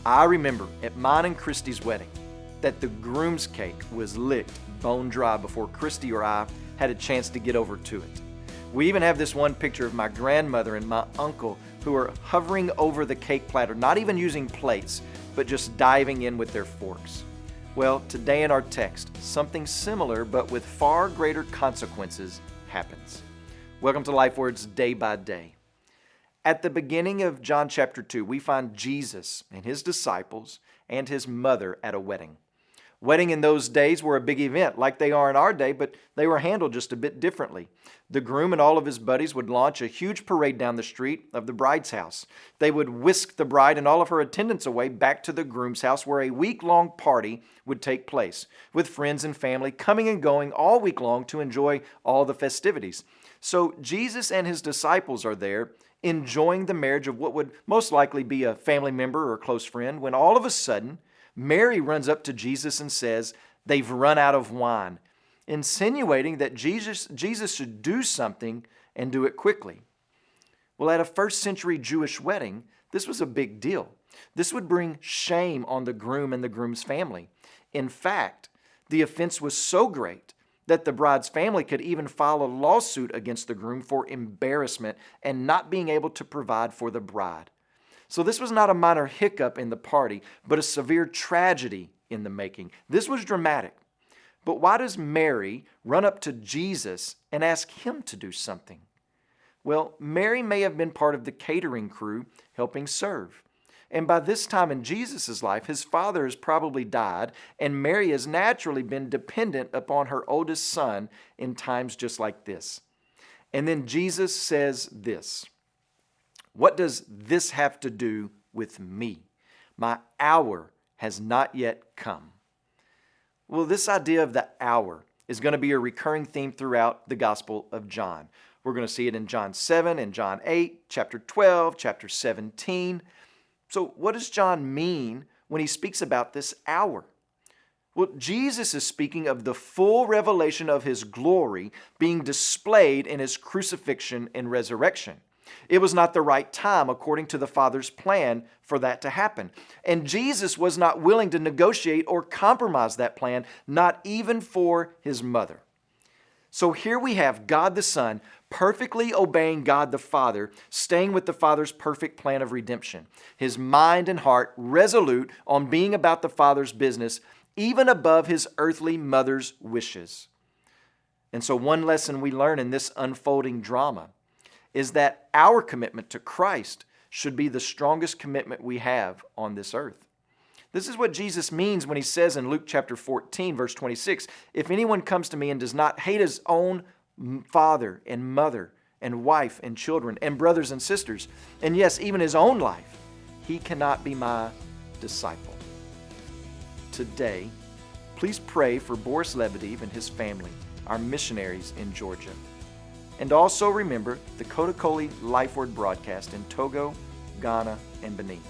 I remember at mine and Christy's wedding that the groom's cake was licked bone dry before Christy or I had a chance to get over to it. We even have this one picture of my grandmother and my uncle who are hovering over the cake platter, not even using plates, but just diving in with their forks. Well, today in our text, something similar but with far greater consequences happens. Welcome to LifeWords Day by Day. At the beginning of John chapter 2, we find Jesus and his disciples and his mother at a wedding. Wedding in those days were a big event like they are in our day, but they were handled just a bit differently. The groom and all of his buddies would launch a huge parade down the street of the bride's house. They would whisk the bride and all of her attendants away back to the groom's house where a week-long party would take place, with friends and family coming and going all week long to enjoy all the festivities. So Jesus and his disciples are there enjoying the marriage of what would most likely be a family member or a close friend, when all of a sudden, Mary runs up to Jesus and says, they've run out of wine, insinuating that Jesus should do something and do it quickly. Well, at a first century Jewish wedding, this was a big deal. This would bring shame on the groom and the groom's family. In fact, the offense was so great that the bride's family could even file a lawsuit against the groom for embarrassment and not being able to provide for the bride. So this was not a minor hiccup in the party, but a severe tragedy in the making. This was dramatic. But why does Mary run up to Jesus and ask him to do something? Well, Mary may have been part of the catering crew helping serve. And by this time in Jesus' life, his father has probably died, and Mary has naturally been dependent upon her oldest son in times just like this. And then Jesus says this, "What does this have to do with me? My hour has not yet come." Well, this idea of the hour is going to be a recurring theme throughout the Gospel of John. We're going to see it in John 7, in John 8, chapter 12, chapter 17. So what does John mean when he speaks about this hour? Well, Jesus is speaking of the full revelation of his glory being displayed in his crucifixion and resurrection. It was not the right time, according to the Father's plan, for that to happen. And Jesus was not willing to negotiate or compromise that plan, not even for his mother. So here we have God the Son perfectly obeying God the Father, staying with the Father's perfect plan of redemption. His mind and heart resolute on being about the Father's business, even above his earthly mother's wishes. And so one lesson we learn in this unfolding drama is that our commitment to Christ should be the strongest commitment we have on this earth. This is what Jesus means when he says in Luke chapter 14, verse 26, "If anyone comes to me and does not hate his own father and mother and wife and children and brothers and sisters, and yes, even his own life, he cannot be my disciple." Today, please pray for Boris Lebedev and his family, our missionaries in Georgia. And also remember the Kodakoli LifeWord broadcast in Togo, Ghana, and Benin.